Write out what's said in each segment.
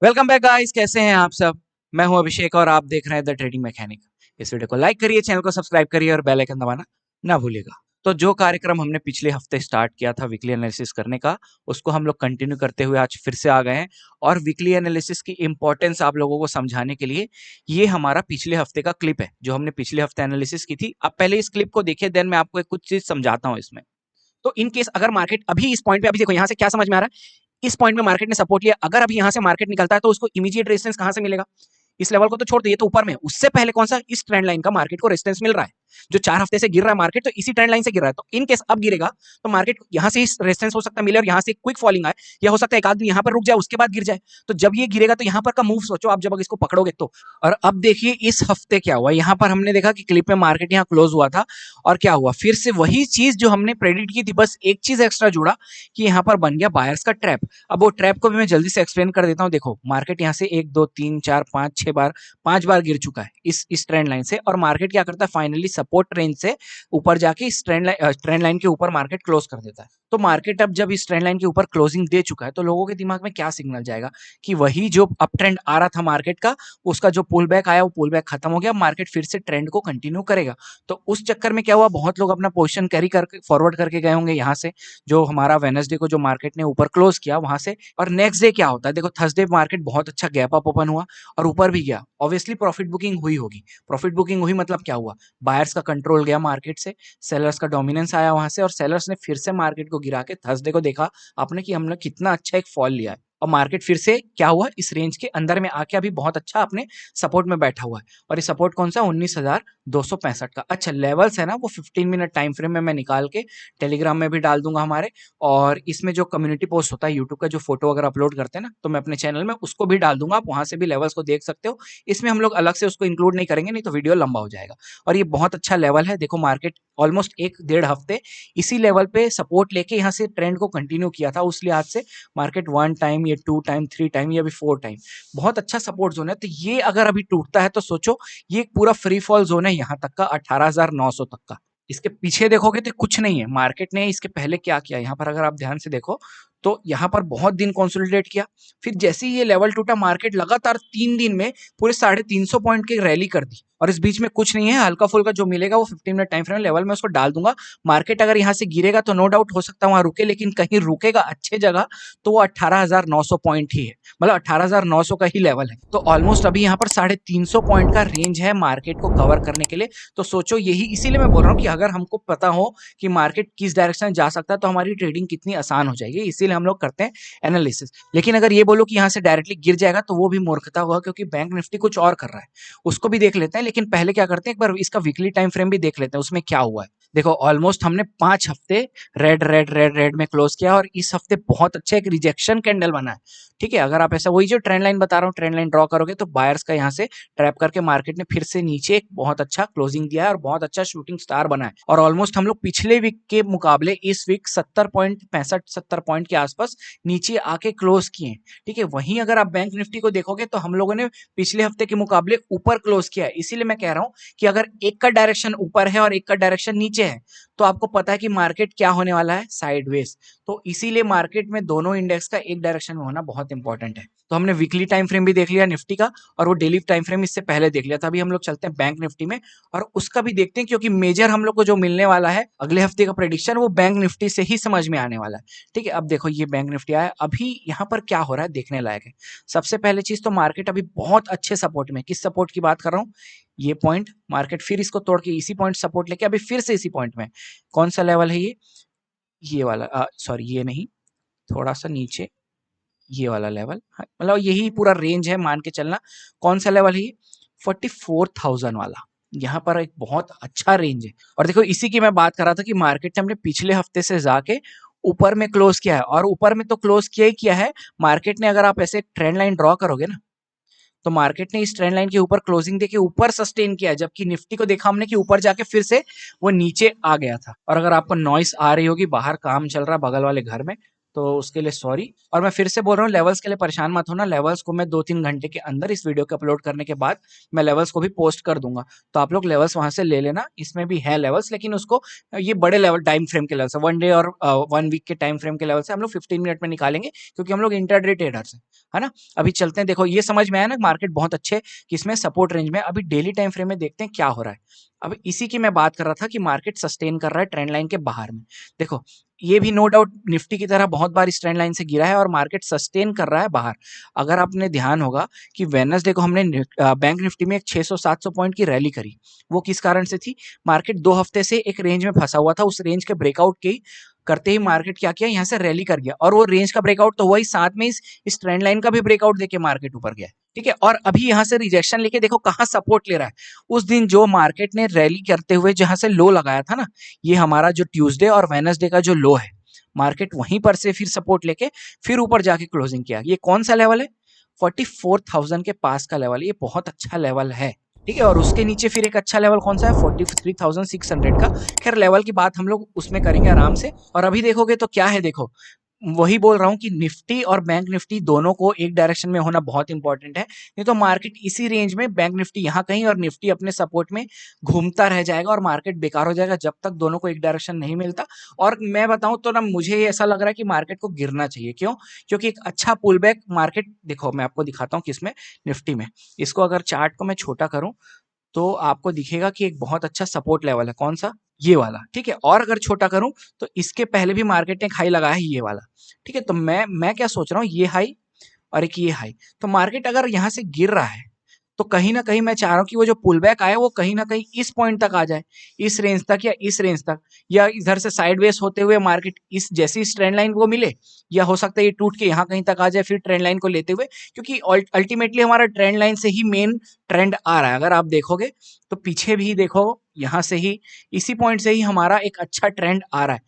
Welcome back guys, कैसे हैं आप सब। मैं हूं अभिषेक और आप देख रहे हैं द ट्रेडिंग मैकेनिक। इस वीडियो को लाइक करिए, चैनल को सब्सक्राइब करिए और बेल आइकन दबाना ना भूलिएगा। तो जो कार्यक्रम हमने पिछले हफ्ते स्टार्ट किया था वीकली एनालिसिस करने का, उसको हम लोग कंटिन्यू करते हुए आज फिर से आ गए हैं। और वीकली एनालिसिस की इंपॉर्टेंस आप लोगों को समझाने के लिए ये हमारा पिछले हफ्ते का क्लिप है जो हमने पिछले हफ्ते एनालिसिस की थी। आप पहले इस क्लिप को देखिए, देन मैं आपको कुछ चीज समझाता हूँ इसमें। तो इन केस अगर मार्केट अभी इस पॉइंट पे, अभी देखो यहाँ से क्या समझ में आ रहा है, इस पॉइंट में मार्केट ने सपोर्ट लिया। अगर अभी यहां से मार्केट निकलता है तो उसको इमीडिएट रेजिस्टेंस कहां से मिलेगा। इस लेवल को तो छोड़ दो, ये तो ऊपर में। उससे पहले कौन सा, इस ट्रेंड लाइन का मार्केट को रेजिस्टेंस मिल रहा है। जो 4 हफ्ते से गिर रहा है मार्केट, तो इसी ट्रेंड लाइन से गिर रहा है। तो इन केस अब गिरेगा तो मार्केट यहां से रेजिस्टेंस हो सकता है मिले और यहां से क्विक फॉलिंग आए, या हो सकता है एक आदमी यहां पर रुक जाए उसके बाद गिर जाए। तो जब ये गिरेगा तो यहां पर का मूव सोचो आप, जब इसको पकड़ोगे तो। और अब देखिए इस हफ्ते क्या हुआ। यहां पर हमने देखा कि क्लिप में मार्केट यहां क्लोज हुआ था और क्या हुआ, फिर से वही चीज जो हमने प्रेडिक्ट की थी, बस एक चीज एक्स्ट्रा जुड़ा कि यहां पर बन गया बायर्स का ट्रैप। अब वो ट्रैप को भी मैं जल्दी से एक्सप्लेन कर देता हूं। देखो मार्केट यहां से 1 2 3 4 5 6 बार 5 बार गिर चुका है इस ट्रेंड लाइन से, और मार्केट क्या करता है, फाइनली सपोर्ट रेंज से ऊपर जाके इस ट्रेंड लाइन के ऊपर मार्केट क्लोज कर देता है। तो मार्केट अब जब इस ट्रेंड लाइन के ऊपर क्लोजिंग दे चुका है तो लोगों के दिमाग में क्या सिग्नल जाएगा कि वही जो अप ट्रेंड आ रहा था मार्केट का, उसका जो पुल बैक आया वो पुल बैक खत्म हो गया, मार्केट फिर से ट्रेंड को कंटिन्यू करेगा। तो उस चक्कर में क्या हुआ, बहुत लोग अपना पोजीशन कैरी करके फॉरवर्ड करके गए होंगे यहाँ से, जो हमारा वेडनेसडे को जो मार्केट ने ऊपर क्लोज किया वहां से। और नेक्स्ट डे क्या होता है, देखो थर्सडे मार्केट बहुत अच्छा गैप अप ओपन हुआ और ऊपर भी गया। ऑब्वियसली प्रॉफिट बुकिंग हुई होगी। प्रॉफिट बुकिंग हुई मतलब क्या हुआ, बायर्स का कंट्रोल गया मार्केट से, सेलर्स का डोमिनेंस आया वहां से, और सेलर्स ने फिर से मार्केट को गिरा के थर्सडे को देखा आपने कि हमने कितना अच्छा एक फॉल लिया है। और मार्केट फिर से क्या हुआ, इस रेंज के अंदर में आके अभी बहुत अच्छा अपने सपोर्ट में बैठा हुआ है। और ये सपोर्ट कौन सा, 19,265 का। अच्छा लेवल्स है ना, वो 15 मिनट टाइम फ्रेम में मैं निकाल के टेलीग्राम में भी डाल दूंगा हमारे। और इसमें जो कम्युनिटी पोस्ट होता है यूट्यूब का, जो फोटो अगर अपलोड करते हैं ना, तो मैं अपने चैनल में उसको भी डाल दूंगा, आप वहां से भी लेवल्स को देख सकते हो। इसमें हम लोग अलग से उसको इंक्लूड नहीं करेंगे, नहीं तो वीडियो लंबा हो जाएगा। और ये बहुत अच्छा लेवल है। देखो मार्केट ऑलमोस्ट 1 डेढ़ हफ्ते इसी लेवल पे सपोर्ट लेके यहाँ से ट्रेंड को कंटिन्यू किया था। उस लिहाज से मार्केट 1 टाइम, ये 2 टाइम, 3 टाइम, या अभी 4 टाइम बहुत अच्छा सपोर्ट जोन है। तो ये अगर अभी टूटता है तो सोचो, ये पूरा फ्री फॉल जोन है यहाँ तक का, 18,900 तक का। इसके पीछे देखोगे तो कुछ नहीं है। मार्केट ने इसके पहले क्या किया, यहाँ पर अगर आप ध्यान से देखो तो यहाँ पर बहुत दिन कंसोलिडेट किया। फिर जैसे ही ये लेवल टूटा, मार्केट लगातार 3 दिन में पूरे 350 पॉइंट की रैली कर दी। और इस बीच में कुछ नहीं है, हल्का फुल्का जो मिलेगा वो 15 मिनट टाइम फ्रेम लेवल में उसको डाल दूंगा। मार्केट अगर यहाँ से गिरेगा तो नो डाउट हो सकता है वहां रुके, लेकिन कहीं रुकेगा अच्छे जगह तो वो 18,900 पॉइंट ही है, मतलब 18,900 का ही लेवल है। तो ऑलमोस्ट अभी यहाँ पर 350 पॉइंट का रेंज है मार्केट को कवर करने के लिए। तो सोचो यही, इसीलिए मैं बोल रहा हूँ कि अगर हमको पता हो कि मार्केट किस डायरेक्शन में जा सकता है तो हमारी ट्रेडिंग कितनी आसान हो जाएगी। इसीलिए हम लोग करते हैं एनालिसिस। लेकिन अगर ये बोलो कि यहाँ से डायरेक्टली गिर जाएगा तो वो भी मूर्खता हुआ, क्योंकि बैंक निफ्टी कुछ और कर रहा है, उसको भी देख लेते हैं। लेकिन पहले क्या करते हैं, एक बार इसका वीकली टाइम फ्रेम भी देख लेते हैं उसमें क्या हुआ है। देखो ऑलमोस्ट हमने 5 हफ्ते रेड रेड रेड रेड में क्लोज किया, और इस हफ्ते बहुत अच्छा एक रिजेक्शन कैंडल बना है। ठीक है, अगर आप ऐसा वही जो ट्रेंड लाइन बता रहा हूँ, ट्रेंड लाइन ड्रॉ करोगे तो बायर्स का यहाँ से ट्रैप करके मार्केट ने फिर से नीचे एक बहुत अच्छा क्लोजिंग दिया है और बहुत अच्छा शूटिंग स्टार बना है। और ऑलमोस्ट हम लोग पिछले वीक के मुकाबले इस वीक 70 पॉइंट के आसपास नीचे आके क्लोज किए। ठीक है, वहीं अगर आप बैंक निफ्टी को देखोगे तो हम लोगों ने पिछले हफ्ते के मुकाबले ऊपर क्लोज किया है। इसीलिए मैं कह रहा हूं कि अगर एक का डायरेक्शन ऊपर है और एक का डायरेक्शन नीचे है तो आपको पता है कि मार्केट क्या होने वाला है, साइडवेज। तो इसीलिए मार्केट में दोनों इंडेक्स का एक डायरेक्शन में होना बहुत इंपॉर्टेंट है। तो हमने वीकली टाइम फ्रेम भी देख लिया निफ्टी का, और वो डेली टाइम फ्रेम इससे पहले देख लिया था। अभी हम लोग चलते हैं बैंक निफ्टी में और उसका भी देखते हैं, क्योंकि मेजर हम लोग को जो मिलने वाला है अगले हफ्ते का प्रेडिक्शन, वो बैंक निफ्टी से ही समझ में आने वाला है। ठीक है, अब देखो ये बैंक निफ्टी आया, अभी यहाँ पर क्या हो रहा है देखने लायक है। सबसे पहले चीज तो मार्केट अभी बहुत अच्छे सपोर्ट में, किस सपोर्ट की बात कर रहा हूँ, ये पॉइंट मार्केट फिर इसको तोड़ के इसी पॉइंट सपोर्ट लेके अभी फिर से इसी पॉइंट में। कौन सा लेवल है ये वाला, सॉरी ये नहीं, थोड़ा सा नीचे ये वाला लेवल, मतलब यही पूरा रेंज है मान के चलना। कौन सा लेवल है ये, 44,000 वाला। यहाँ पर एक बहुत अच्छा रेंज है। और देखो इसी की मैं बात कर रहा था कि मार्केट ने हमने पिछले हफ्ते से जाके ऊपर में क्लोज किया है, और ऊपर में तो क्लोज किया ही किया है मार्केट ने। अगर आप ऐसे ट्रेंड लाइन ड्रॉ करोगे ना, तो मार्केट ने इस ट्रेंड लाइन के ऊपर क्लोजिंग देके ऊपर सस्टेन किया, जबकि निफ्टी को देखा हमने कि ऊपर जाके फिर से वो नीचे आ गया था। और अगर आपको नॉइस आ रही होगी, बाहर काम चल रहा है बगल वाले घर में, तो उसके लिए सॉरी। और मैं फिर से बोल रहा हूँ, लेवल्स के लिए परेशान मत होना, लेवल्स को मैं 2-3 घंटे के अंदर इस वीडियो को अपलोड करने के बाद मैं लेवल्स को भी पोस्ट कर दूंगा, तो आप लोग लेवल्स वहां से ले लेना। इसमें भी है लेवल्स, लेकिन उसको ये बड़े लेवल टाइम फ्रेम के लेवल्स है, 1 डे और 1 वीक के टाइम फ्रेम के लेवल से हम लोग 15 मिनट में निकालेंगे, क्योंकि हम लोग इंटरडे ट्रेडर्स है ना। अभी चलते हैं, देखो ये समझ में आया ना, मार्केट बहुत अच्छे किसमें सपोर्ट रेंज में। अभी डेली टाइम फ्रेम में देखते हैं क्या हो रहा है। अब इसी की मैं बात कर रहा था कि मार्केट सस्टेन कर रहा है ट्रेंड लाइन के बाहर में। देखो ये भी नो डाउट निफ्टी की तरह बहुत बार इस ट्रेंड लाइन से गिरा है और मार्केट सस्टेन कर रहा है बाहर। अगर आपने ध्यान होगा कि वेडनेसडे को हमने बैंक निफ्टी में एक 600-700 पॉइंट की रैली करी, वो किस कारण से थी? मार्केट 2 हफ्ते से एक रेंज में फंसा हुआ था, उस रेंज के ब्रेकआउट की करते ही मार्केट क्या किया, यहाँ से रैली कर गया, और वो रेंज का ब्रेकआउट तो हुआ ही, साथ में इस ट्रेंड लाइन का भी ब्रेकआउट देके मार्केट ऊपर गया। ठीक है, और अभी यहाँ से रिजेक्शन लेके देखो कहाँ सपोर्ट ले रहा है। उस दिन जो मार्केट ने रैली करते हुए जहां से लो लगाया था ना, ये हमारा जो ट्यूसडे और वेडनेसडे का जो लो है, मार्केट वहीं पर से फिर सपोर्ट लेके फिर ऊपर जाके क्लोजिंग किया। ये कौन सा लेवल है? 44,000 के पास का लेवल है, ये बहुत अच्छा लेवल है। ठीक है, और उसके नीचे फिर एक अच्छा लेवल कौन सा है? 43,600 का। खैर लेवल की बात हम लोग उसमें करेंगे आराम से। और अभी देखोगे तो क्या है, देखो वही बोल रहा हूँ कि निफ्टी और बैंक निफ्टी दोनों को एक डायरेक्शन में होना बहुत इंपॉर्टेंट है, नहीं तो मार्केट इसी रेंज में, बैंक निफ्टी यहाँ कहीं और निफ्टी अपने सपोर्ट में घूमता रह जाएगा और मार्केट बेकार हो जाएगा जब तक दोनों को एक डायरेक्शन नहीं मिलता। और मैं बताऊं तो ना, मुझे ऐसा लग रहा है कि मार्केट को गिरना चाहिए। क्यों? क्योंकि एक अच्छा पुल बैक मार्केट, देखो मैं आपको दिखाता हूँ किसमें, निफ्टी में। इसको अगर चार्ट को मैं छोटा करूं तो आपको दिखेगा कि एक बहुत अच्छा सपोर्ट लेवल है, कौन सा? ये वाला। ठीक है, और अगर छोटा करूं तो इसके पहले भी मार्केट ने एक हाई लगाया है, ये वाला। ठीक है, तो मैं क्या सोच रहा हूँ, ये हाई और एक ये हाई, तो मार्केट अगर यहाँ से गिर रहा है तो कहीं ना कहीं मैं चाह रहा हूँ कि वो जो पुल बैक आया वो कहीं ना कहीं इस पॉइंट तक आ जाए, इस रेंज तक या इस रेंज तक, या इधर से साइडवेज होते हुए मार्केट इस जैसी इस ट्रेंड लाइन को मिले, या हो सकता है ये टूट के यहाँ कहीं तक आ जाए फिर ट्रेंड लाइन को लेते हुए, क्योंकि अल्टीमेटली हमारा ट्रेंड लाइन से ही मेन ट्रेंड आ रहा है। अगर आप देखोगे तो पीछे भी देखो, यहाँ से ही इसी पॉइंट से ही हमारा एक अच्छा ट्रेंड आ रहा है,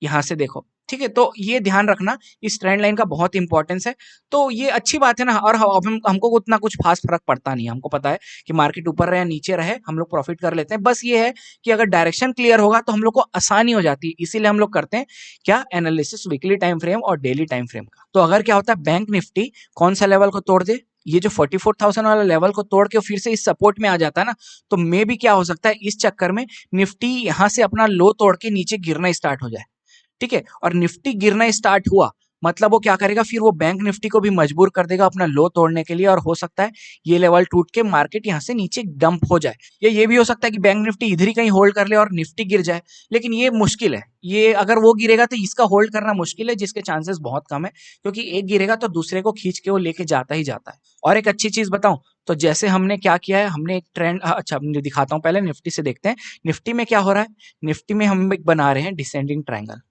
यहाँ से देखो। ठीक है, तो ये ध्यान रखना, इस ट्रेंड लाइन का बहुत इंपॉर्टेंस है। तो ये अच्छी बात है ना, और हमको उतना कुछ खास फर्क पड़ता नहीं है, हमको पता है कि मार्केट ऊपर रहे नीचे रहे हम लोग प्रॉफिट कर लेते हैं। बस ये है कि अगर डायरेक्शन क्लियर होगा तो हम लोग को आसानी हो जाती है, इसीलिए हम लोग करते हैं क्या, एनालिसिस वीकली टाइम फ्रेम और डेली टाइम फ्रेम का। तो अगर क्या होता है, बैंक निफ्टी कौन सा लेवल को तोड़ दे, ये जो 44,000 वाला लेवल को तोड़ के फिर से इस सपोर्ट में आ जाता है ना, तो मे भी क्या हो सकता है, इस चक्कर में निफ्टी यहां से अपना लो तोड़ के नीचे गिरना स्टार्ट हो जाए। ठीक है, और निफ्टी गिरना स्टार्ट हुआ मतलब वो क्या करेगा, फिर वो बैंक निफ्टी को भी मजबूर कर देगा अपना लो तोड़ने के लिए, और हो सकता है ये लेवल टूट के मार्केट यहां से नीचे डंप हो जाए, या ये भी हो सकता है कि बैंक निफ्टी इधर ही कहीं होल्ड कर ले और निफ्टी गिर जाए। लेकिन ये मुश्किल है, ये अगर वो गिरेगा तो इसका होल्ड करना मुश्किल है, जिसके चांसेस बहुत कम है, क्योंकि एक गिरेगा तो दूसरे को खींच के वो लेके जाता ही जाता है। और एक अच्छी चीज बताऊं, तो जैसे हमने क्या किया है, हमने एक ट्रेंड, अच्छा दिखाता हूं, पहले निफ्टी से देखते हैं निफ्टी में क्या हो रहा है। निफ्टी में हम एक बना रहे हैं डिसेंडिंग ट्रायंगल।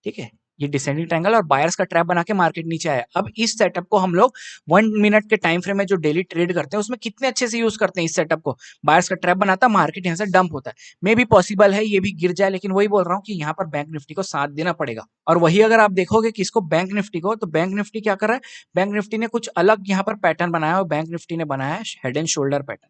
ठीक है, ये डिसेंडिंग ट्रायंगल और बायर्स का ट्रैप बना के मार्केट नीचे आया। अब इस सेटअप को हम लोग 1 मिनट के टाइम फ्रेम में जो डेली ट्रेड करते हैं उसमें कितने अच्छे से यूज करते हैं इस सेटअप को। बायर्स का ट्रैप बनाता है, मार्केट यहाँ से डंप होता है, मे भी पॉसिबल है ये भी गिर जाए, लेकिन वही बोल रहा हूँ कि यहाँ पर बैंक निफ्टी को साथ देना पड़ेगा। और वही अगर आप देखोगे किसको, बैंक निफ्टी को, तो बैंक निफ्टी क्या कर रहा है, बैंक निफ्टी ने कुछ अलग यहाँ पर पैटर्न बनाया, और बैंक निफ्टी ने बनाया है हेड एंड शोल्डर पैटर्न।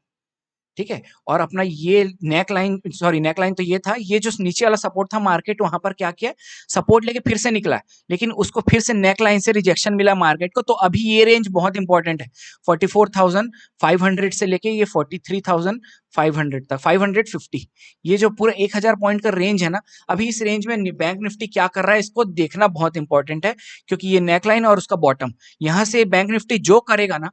ठीक है, और अपना ये neck line, sorry neck line तो ये था, ये जो नीचे वाला सपोर्ट था, मार्केट वहां पर क्या किया, सपोर्ट लेके फिर से निकला है, लेकिन उसको फिर से नेक लाइन से रिजेक्शन मिला मार्केट को। तो अभी ये रेंज बहुत इंपॉर्टेंट है, 44,500 से लेके ये 43,500 तक, 550, ये जो पूरा 1,000 पॉइंट का रेंज है ना, अभी इस रेंज में बैंक निफ्टी क्या कर रहा है इसको देखना बहुत इंपॉर्टेंट है, क्योंकि ये नेक लाइन और उसका बॉटम, यहां से बैंक निफ्टी जो करेगा ना,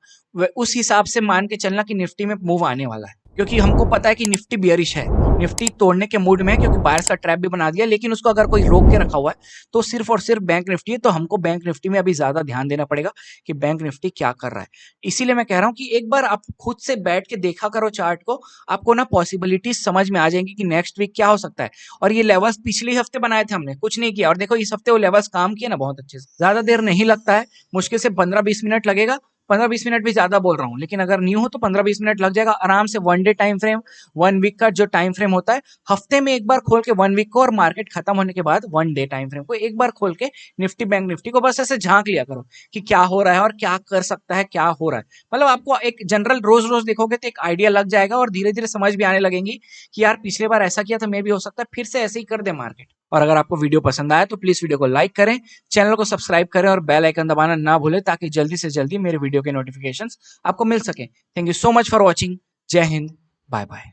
उस हिसाब से मान के चलना कि निफ्टी में मूव आने वाला है, क्योंकि हमको पता है कि निफ्टी बियरिश है, निफ्टी तोड़ने के मूड में है, क्योंकि बायर्स का ट्रैप भी बना दिया, लेकिन उसको अगर कोई रोक के रखा हुआ है तो सिर्फ और सिर्फ बैंक निफ्टी है। तो हमको बैंक निफ्टी में अभी ज्यादा ध्यान देना पड़ेगा कि बैंक निफ्टी क्या कर रहा है। इसीलिए मैं कह रहा हूं कि एक बार आप खुद से बैठ के देखा करो चार्ट को, आपको ना पॉसिबिलिटीज समझ में आ जाएंगी कि नेक्स्ट वीक क्या हो सकता है। और ये लेवल्स पिछले हफ्ते बनाए थे हमने, कुछ नहीं किया, और देखो इस हफ्ते वो लेवल्स काम किए ना बहुत अच्छे से, ज्यादा देर नहीं लगता है, मुश्किल से 15-20 मिनट लगेगा, 15-20 मिनट भी ज्यादा बोल रहा हूँ, लेकिन अगर न्यू हो तो 15-20 मिनट लग जाएगा आराम से। 1 डे टाइम फ्रेम, 1 वीक का जो टाइम फ्रेम होता है, हफ्ते में एक बार खोल के 1 वीक को, और मार्केट खत्म होने के बाद 1 डे टाइम फ्रेम को एक बार खोल के निफ्टी बैंक निफ्टी को बस ऐसे झांक लिया करो कि क्या हो रहा है और क्या कर सकता है, क्या हो रहा है। मतलब आपको एक जनरल रोज रोज देखोगे तो एक आइडिया लग जाएगा, और धीरे धीरे समझ भी आने लगेंगी कि यार पिछले बार ऐसा किया था, मे भी हो सकता है फिर से ऐसे ही कर दे मार्केट। और अगर आपको वीडियो पसंद आया तो प्लीज वीडियो को लाइक करें, चैनल को सब्सक्राइब करें और बेल आइकन दबाना ना भूलें ताकि जल्दी से जल्दी मेरे वीडियो के नोटिफिकेशंस आपको मिल सके। Thank you so much for watching. जय हिंद, बाय बाय।